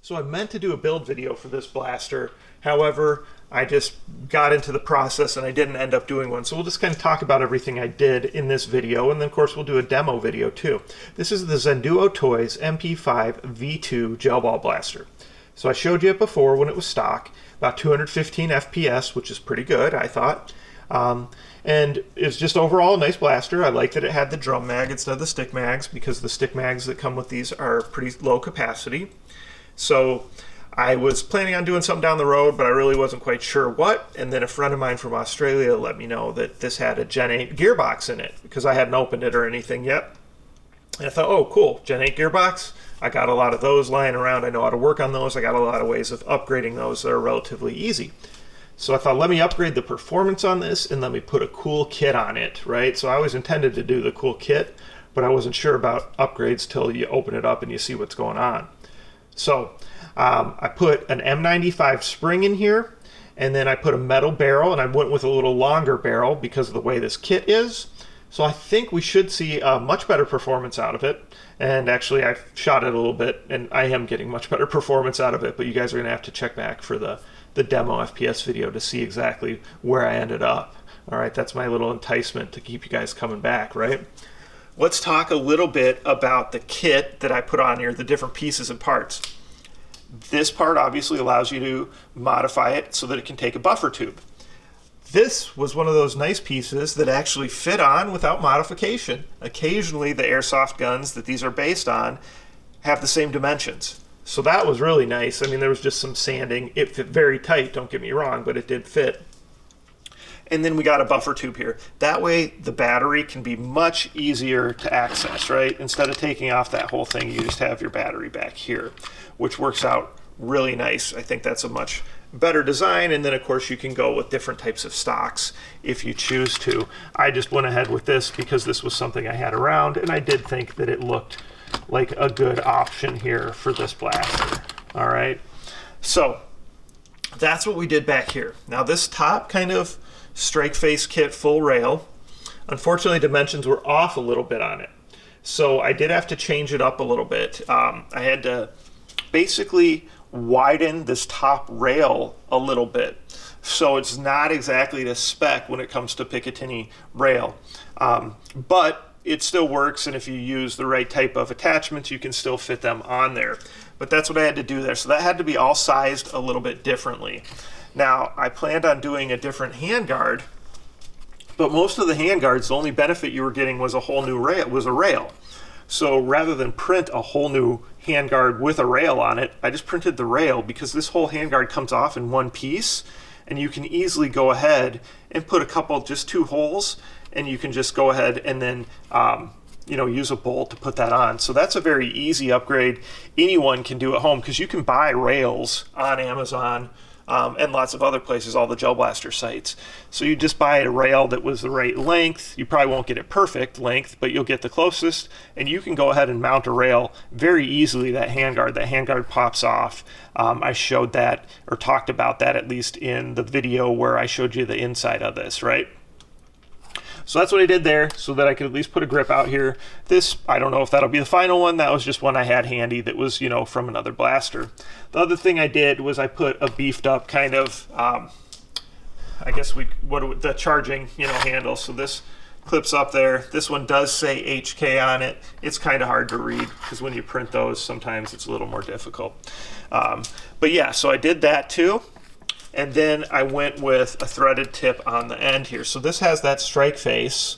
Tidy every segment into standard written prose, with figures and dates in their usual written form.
So I meant to do a build video for this blaster. However, I just got into the process and I didn't end up doing one. So we'll just kind of talk about everything I did in this video. And then of course we'll do a demo video too. This is the ZHENDUOTOYS MP5 V2 gel ball blaster. So I showed you it before when it was stock, about 215 FPS, which is pretty good, I thought. And it's just overall a nice blaster. I like that it had the drum mag instead of the stick mags, because the stick mags that come with these are pretty low capacity. So I was planning on doing something down the road, but I really wasn't quite sure what. And then a friend of mine from Australia let me know that this had a Gen 8 gearbox in it, because I hadn't opened it or anything yet. And I thought, oh, cool, Gen 8 gearbox. I got a lot of those lying around. I know how to work on those. I got a lot of ways of upgrading those that are relatively easy. So I thought, let me upgrade the performance on this and let me put a cool kit on it, right? So I always intended to do the cool kit, but I wasn't sure about upgrades till you open it up and you see what's going on. So I put an M95 spring in here, and then I put a metal barrel, and I went with a little longer barrel because of the way this kit is. So I think we should see much better performance out of it. And actually I shot it a little bit and I am getting much better performance out of it, but you guys are gonna have to check back for the demo FPS video to see exactly where I ended up. All right, that's my little enticement to keep you guys coming back, right? Let's talk a little bit about the kit that I put on here, the different pieces and parts. This part obviously allows you to modify it so that it can take a buffer tube. This was one of those nice pieces that actually fit on without modification. Occasionally the airsoft guns that these are based on have the same dimensions. So that was really nice. I mean, there was just some sanding. It fit very tight, don't get me wrong, but it did fit. And then we got a buffer tube here. That way the battery can be much easier to access, right? Instead of taking off that whole thing, you just have your battery back here, which works out really nice. I think that's a much better design. And then of course you can go with different types of stocks if you choose to. I just went ahead with this because this was something I had around, and I did think that it looked like a good option here for this blaster. All right, so that's what we did back here. Now this top kind of strike face kit full rail, unfortunately dimensions were off a little bit on it, so I did have to change it up a little bit. I had to basically widen this top rail a little bit, so it's not exactly to spec when it comes to Picatinny rail, but it still works, and if you use the right type of attachments you can still fit them on there. But that's what I had to do there, so that had to be all sized a little bit differently. Now I planned on doing a different handguard, but most of the handguards, the only benefit you were getting was a whole new rail, was a rail. So rather than print a whole new handguard with a rail on it, I just printed the rail, because this whole handguard comes off in one piece, and you can easily go ahead and put a couple, just 2 holes, and you can just go ahead and then you know, use a bolt to put that on. So that's a very easy upgrade anyone can do at home, because you can buy rails on Amazon and lots of other places, all the Gel Blaster sites. So you just buy a rail that was the right length. You probably won't get it perfect length, but you'll get the closest, and you can go ahead and mount a rail very easily. That handguard pops off. I showed that, or talked about that at least in the video where I showed you the inside of this, right? So that's what I did there, so that I could at least put a grip out here. This, I don't know if that'll be the final one. That was just one I had handy that was, you know, from another blaster. The other thing I did was I put a beefed up kind of, I guess the charging, you know, handle. So this clips up there. This one does say HK on it. It's kind of hard to read, because when you print those, sometimes it's a little more difficult. But yeah, so I did that too. And then I went with a threaded tip on the end here. So this has that strike face,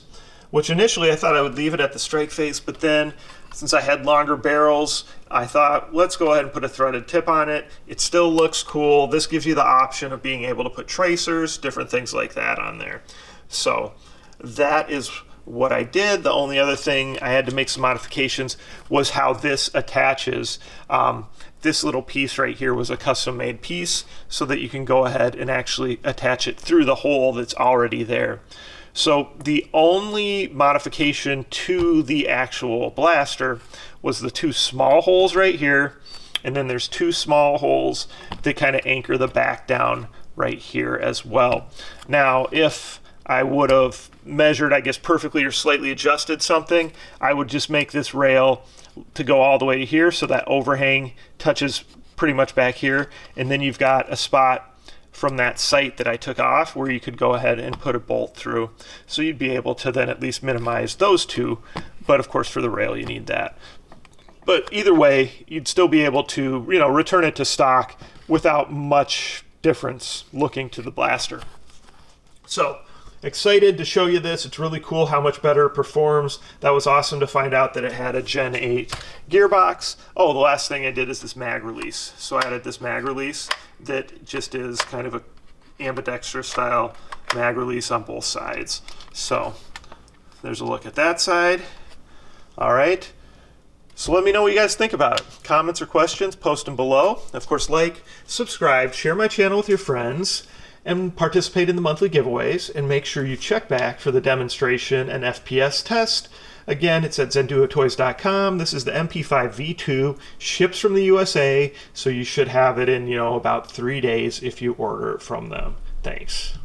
which initially I thought I would leave it at the strike face, but then since I had longer barrels, I thought, let's go ahead and put a threaded tip on it. It still looks cool. This gives you the option of being able to put tracers, different things like that on there. So that is what I did. The only other thing I had to make some modifications was how this attaches. This little piece right here was a custom made piece, so that you can go ahead and actually attach it through the hole that's already there. So the only modification to the actual blaster was the 2 small holes right here, and then there's 2 small holes that kind of anchor the back down right here as well. Now if I would have measured, I guess, perfectly or slightly adjusted something, I would just make this rail to go all the way to here, so that overhang touches pretty much back here, and then you've got a spot from that sight that I took off where you could go ahead and put a bolt through. So you'd be able to then at least minimize those two, but of course for the rail you need that. But either way, you'd still be able to, you know, return it to stock without much difference looking to the blaster. So excited to show you this. It's really cool how much better it performs. That was awesome to find out that it had a Gen 8 gearbox. Oh, the last thing I did is this mag release. So I added this mag release that just is kind of a ambidextrous style mag release on both sides. So there's a look at that side. All right. So let me know what you guys think about it. Comments or questions, post them below. Of course, like, subscribe, share my channel with your friends, and participate in the monthly giveaways, and make sure you check back for the demonstration and FPS test. Again, it's at ZHENDUOTOYS.com. This is the MP5 V2, ships from the USA, so you should have it in, you know, about 3 days if you order it from them. Thanks.